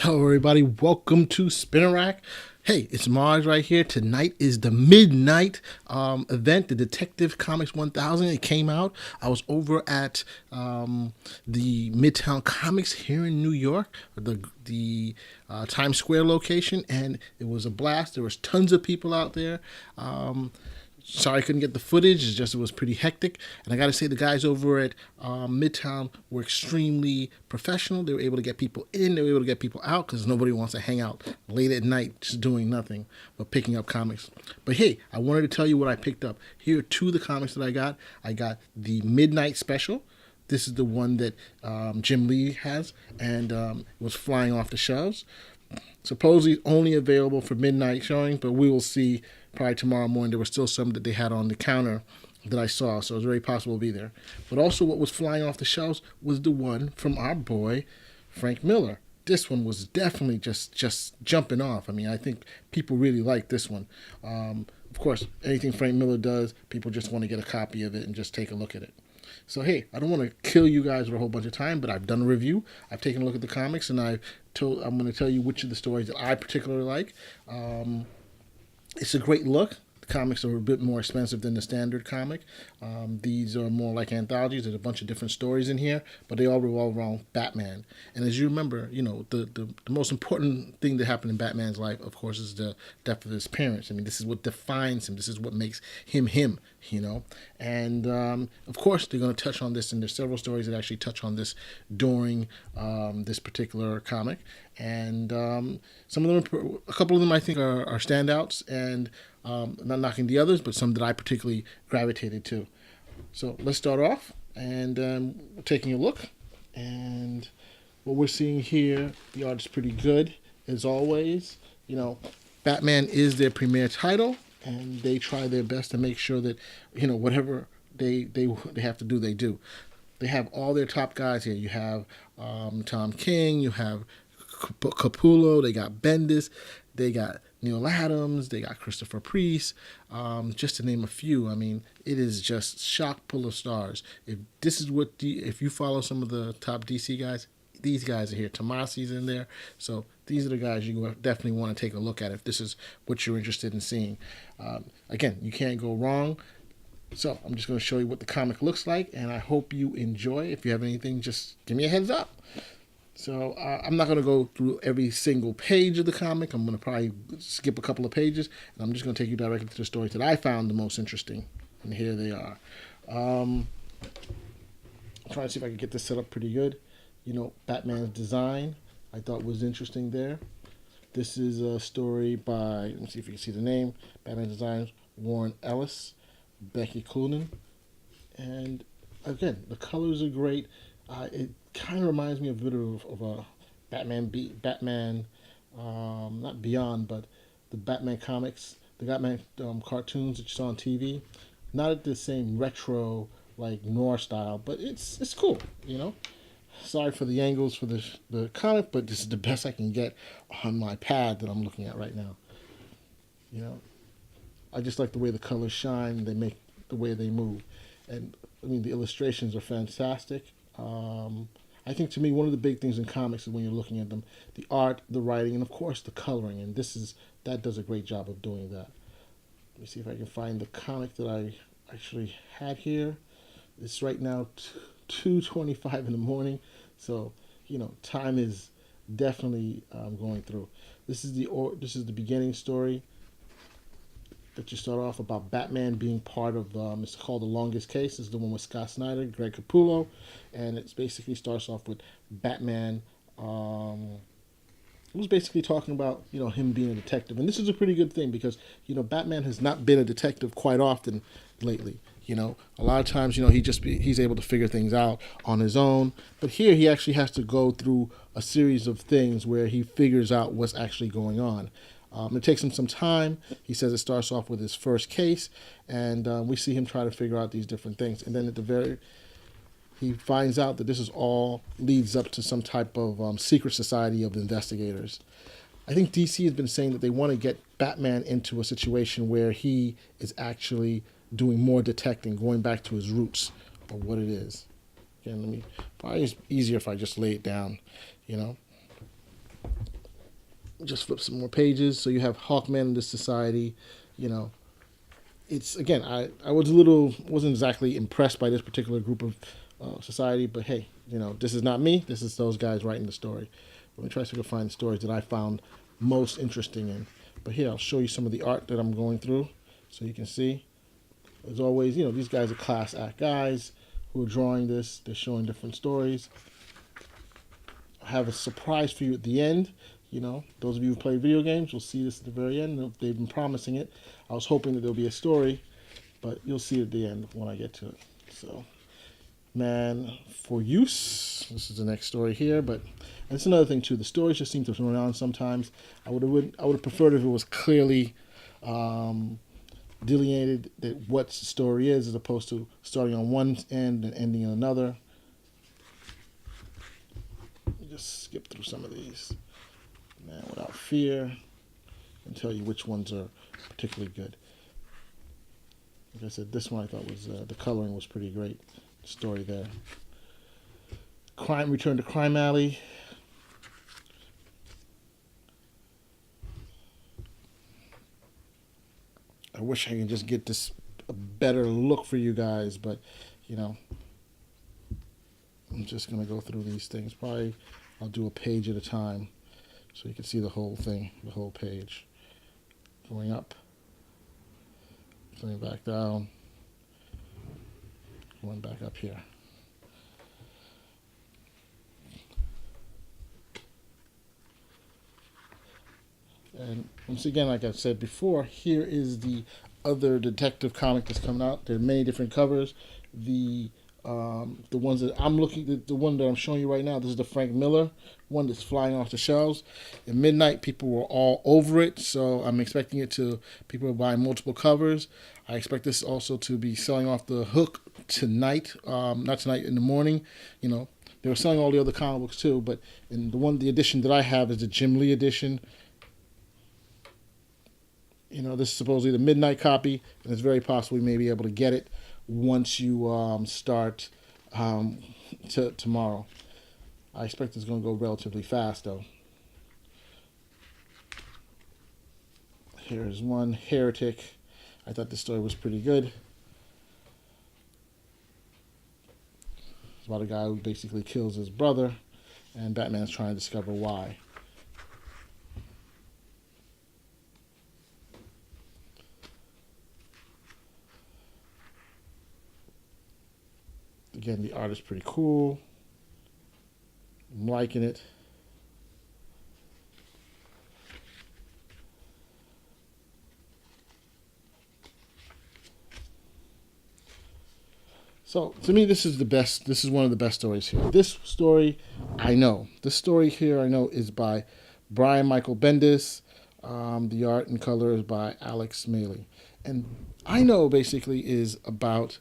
Hello, everybody. Welcome to Spinner Rack. Hey, it's Mars right here. Tonight is the midnight event, the Detective Comics 1000. It came out. I was over at the Midtown Comics here in New York, the Times Square location, and it was a blast. There was tons of people out there. Sorry I couldn't get the footage. It's just it was pretty hectic. And I got to say, the guys over at Midtown were extremely professional. They were able to get people in. They were able to get people out because nobody wants to hang out late at night just doing nothing but picking up comics. But hey, I wanted to tell you what I picked up. Here are two of the comics that I got. I got the Midnight Special. This is the one that Jim Lee has, and it was flying off the shelves. Supposedly only available for midnight showing, but we will see probably tomorrow morning. There were still some that they had on the counter that I saw, so it's very possible to be there. But also what was flying off the shelves was the one from our boy, Frank Miller. This one was definitely just jumping off. I mean, I think people really like this one. Of course, anything Frank Miller does, people just want to get a copy of it and just take a look at it. So hey, I don't want to kill you guys for a whole bunch of time, but I've done a review. I've taken a look at the comics, and I'm going to tell you which of the stories that I particularly like. It's a great look. The comics are a bit more expensive than the standard comic. These are more like anthologies. There's a bunch of different stories in here, but they all revolve around Batman. And as you remember, the most important thing that happened in Batman's life, of course, is the death of his parents. I mean, this is what defines him. This is what makes him him, And, of course, they're going to touch on this, and there's several stories that actually touch on this during this particular comic. And some of them, a couple of them I think are standouts, and not knocking the others, but some that I particularly gravitated to. So let's start off, and we're taking a look. And what we're seeing here, the art is pretty good, as always. Batman is their premier title, and they try their best to make sure that, whatever they have to do, they do. They have all their top guys here. You have Tom King, you have Capullo, they got Bendis, they got Neil Adams, they got Christopher Priest, just to name a few. I mean, it is just chock full of stars. If you follow some of the top DC guys, these guys are here. Tomasi's in there, so these are the guys you definitely want to take a look at if this is what you're interested in seeing. Again, you can't go wrong. So I'm just going to show you what the comic looks like, and I hope you enjoy. If you have anything, just give me a heads up. So I'm not going to go through every single page of the comic. I'm going to probably skip a couple of pages, and I'm just going to take you directly to the stories that I found the most interesting. And here they are. I'm trying to see if I can get this set up pretty good. Batman's design I thought was interesting there. This is a story by, let me see if you can see the name, Batman Designs, Warren Ellis, Becky Cloonan. And again, the colors are great. It kind of reminds me of a bit of a Batman, not Beyond, but the Batman comics, the Batman cartoons that you saw on TV. Not at the same retro like noir style, but it's cool. Sorry for the angles for the comic, but this is the best I can get on my pad that I'm looking at right now. I just like the way the colors shine. They make the way they move, and I mean the illustrations are fantastic. I think to me one of the big things in comics is when you're looking at them, the art, the writing, and of course the coloring. And that does a great job of doing that. Let me see if I can find the comic that I actually had here. It's right now 2:25 in the morning, so time is definitely going through. This is the beginning story that you start off about Batman being part of. It's called The Longest Case. This is the one with Scott Snyder, Greg Capullo, and it basically starts off with Batman. It was basically talking about him being a detective, and this is a pretty good thing because Batman has not been a detective quite often lately. A lot of times he's able to figure things out on his own, but here he actually has to go through a series of things where he figures out what's actually going on. It takes him some time. He says it starts off with his first case, and we see him try to figure out these different things, and then he finds out that this is all leads up to some type of secret society of investigators. I think DC has been saying that they want to get Batman into a situation where he is actually doing more detecting, going back to his roots of what it is. Again, probably it's easier if I just lay it down, Just flip some more pages. So you have Hawkman in this society. You know, it's again, I was a little, wasn't exactly impressed by this particular group of society, but hey, this is not me. This is those guys writing the story. Let me try to find the stories that I found most interesting in. But here, I'll show you some of the art that I'm going through so you can see. As always, these guys are class act guys who are drawing this. They're showing different stories. I have a surprise for you at the end. Those of you who play video games will see this at the very end. They've been promising it. I was hoping that there'll be a story, but you'll see it at the end when I get to it. So, Man for Use. This is the next story here, but it's another thing too. The stories just seem to run on sometimes. I would have preferred if it was clearly delineated that what the story is, as opposed to starting on one end and ending on another. Just skip through some of these. Man Without Fear, and tell you which ones are particularly good. Like I said, this one I thought was the coloring was pretty great. Story there. Return to Crime Alley. I wish I could just get this a better look for you guys, but I'm just gonna go through these things. Probably I'll do a page at a time so you can see the whole thing, the whole page. Going up, coming back down, going back up here. And once again, like I've said before, here is the other detective comic that's coming out. There are many different covers. The ones that I'm looking, the one that I'm showing you right now, this is the Frank Miller one that's flying off the shelves. At midnight, people were all over it, so I'm expecting people are buying multiple covers. I expect this also to be selling off the hook tonight, not tonight, in the morning. They were selling all the other comic books too, but the edition that I have is the Jim Lee edition. This is supposedly the midnight copy, and it's very possible we may be able to get it once you start tomorrow. I expect it's going to go relatively fast, though. Here's one, Heretic. I thought this story was pretty good. It's about a guy who basically kills his brother, and Batman's trying to discover why. Again, the art is pretty cool. I'm liking it. So, to me, this is the best. This is one of the best stories here. This story, I know. This story here, I know, is by Brian Michael Bendis. The art and color is by Alex Maley. And I know, basically, is about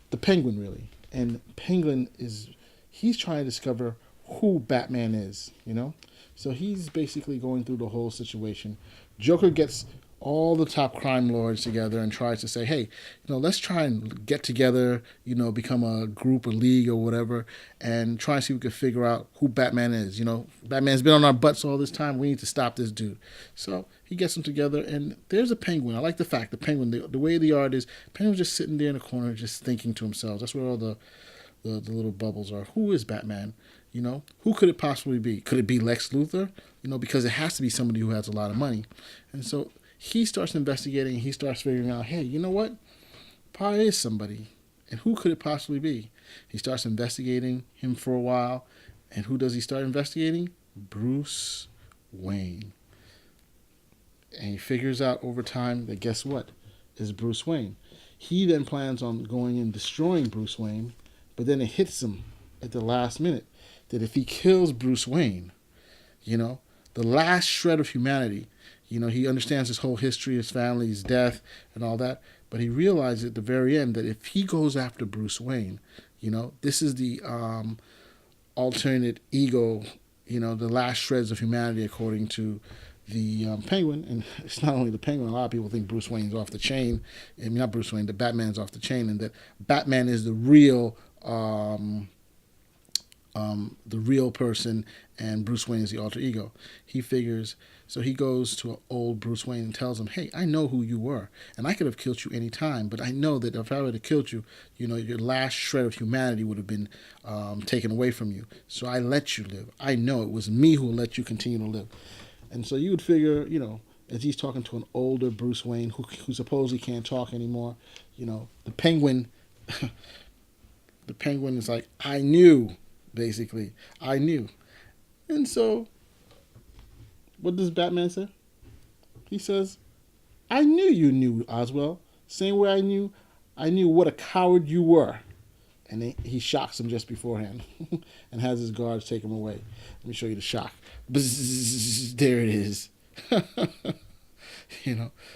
the Penguin, really. And Penguin he's trying to discover who Batman is, So he's basically going through the whole situation. Joker gets all the top crime lords together and tries to say, hey, let's try and get together, become a group, a league or whatever, and try and see if we can figure out who Batman is. Batman's been on our butts all this time. We need to stop this dude. So he gets them together, and there's a Penguin. I like the fact the Penguin, the way the art is, Penguin's just sitting there in a corner just thinking to himself. That's where all the little bubbles are. Who is Batman? Who could it possibly be? Could it be Lex Luthor? Because it has to be somebody who has a lot of money. And so he starts investigating. He starts figuring out, hey, you know what? Probably is somebody. And who could it possibly be? He starts investigating him for a while. And who does he start investigating? Bruce Wayne. And he figures out over time that guess what? Is Bruce Wayne. He then plans on going and destroying Bruce Wayne, but then it hits him at the last minute that if he kills Bruce Wayne, the last shred of humanity, he understands his whole history, his family, his death, and all that, but he realizes at the very end that if he goes after Bruce Wayne, this is the alternate ego, the last shreds of humanity according to the Penguin. And it's not only the Penguin, a lot of people think Bruce Wayne's off the chain. I mean, not Bruce Wayne, the Batman's off the chain, and that Batman is the real the real person, and Bruce Wayne is the alter ego. He figures, so he goes to an old Bruce Wayne and tells him, "Hey, I know who you were, and I could have killed you any time, but I know that if I would have killed you, your last shred of humanity would have been taken away from you. So I let you live. I know it was me who let you continue to live." And so you would figure, as he's talking to an older Bruce Wayne who supposedly can't talk anymore, the Penguin, the Penguin is like, "I knew." Basically, I knew. And so, what does Batman say? He says, "I knew you knew, Oswald. Same way I knew what a coward you were." And he shocks him just beforehand and has his guards take him away. Let me show you the shock. Bzzz, there it is.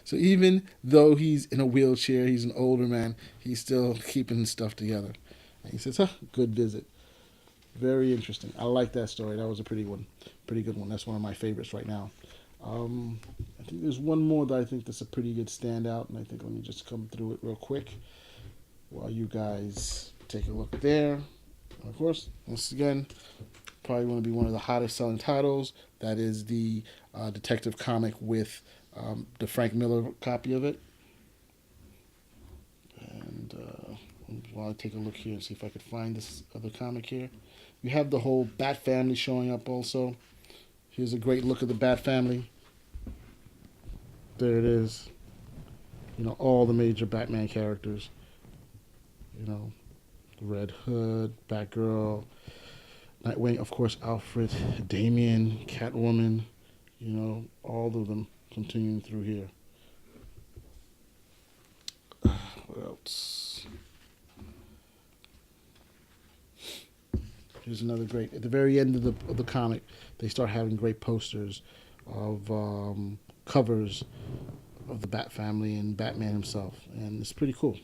So even though he's in a wheelchair, he's an older man, he's still keeping his stuff together. And he says, "Good visit." Very interesting. I like that story. That was a pretty good one. That's one of my favorites right now. I think there's one more that I think that's a pretty good standout, and I think let me just come through it real quick while you guys take a look there. And of course, once again, probably going to be one of the hottest selling titles. That is the Detective comic with the Frank Miller copy of it. And while I take a look here and see if I could find this other comic here. You have the whole Bat family showing up also. Here's a great look of the Bat family. There it is. All the major Batman characters. Red Hood, Batgirl, Nightwing, of course, Alfred, Damian, Catwoman. All of them continuing through here. What else? Here's another great. At the very end of the comic, they start having great posters of covers of the Bat family and Batman himself, and it's pretty cool.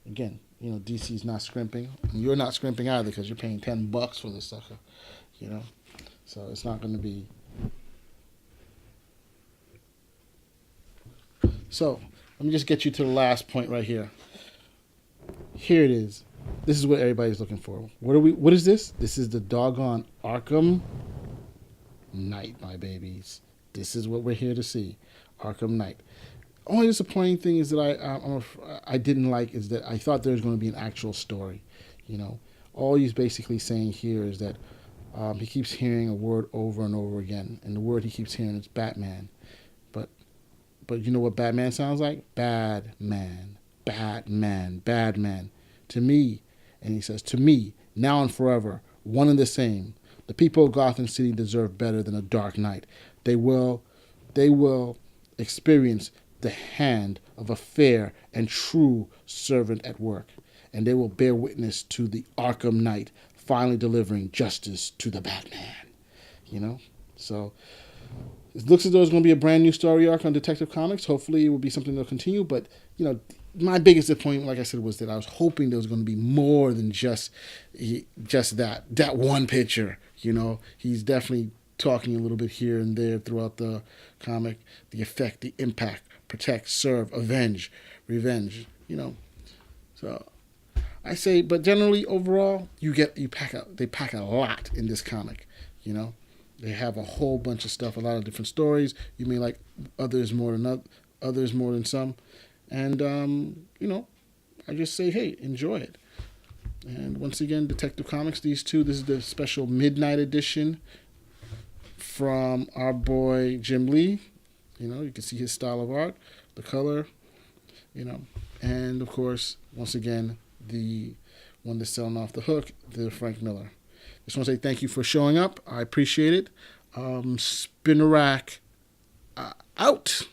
Again, DC's not scrimping. And you're not scrimping either because you're paying $10 for this sucker. So it's not going to be. So let me just get you to the last point right here. Here it is. This is what everybody's looking for. What is this? This is the doggone Arkham Knight, my babies. This is what we're here to see. Arkham Knight. Only disappointing thing is that I didn't like is that I thought there was going to be an actual story. All he's basically saying here is that he keeps hearing a word over and over again, and the word he keeps hearing is Batman. But you know what Batman sounds like? Bad man, Batman, bad man. To me, and he says, to me, now and forever, one and the same. The people of Gotham City deserve better than a dark night. They will experience the hand of a fair and true servant at work, and they will bear witness to the Arkham Knight finally delivering justice to the Batman. So it looks as though it's going to be a brand new story arc on Detective Comics. Hopefully it will be something that'll continue, but my biggest disappointment, like I said, was that I was hoping there was going to be more than just that one picture. He's definitely talking a little bit here and there throughout the comic. The effect, the impact, protect, serve, avenge, revenge. So I say, but generally overall, they pack a lot in this comic. They have a whole bunch of stuff, a lot of different stories. You may like others more than some. And, I just say, hey, enjoy it. And once again, Detective Comics, this is the special midnight edition from our boy Jim Lee. You can see his style of art, the color, and of course, once again, the one that's selling off the hook, the Frank Miller. Just want to say thank you for showing up. I appreciate it. Spin a rack out.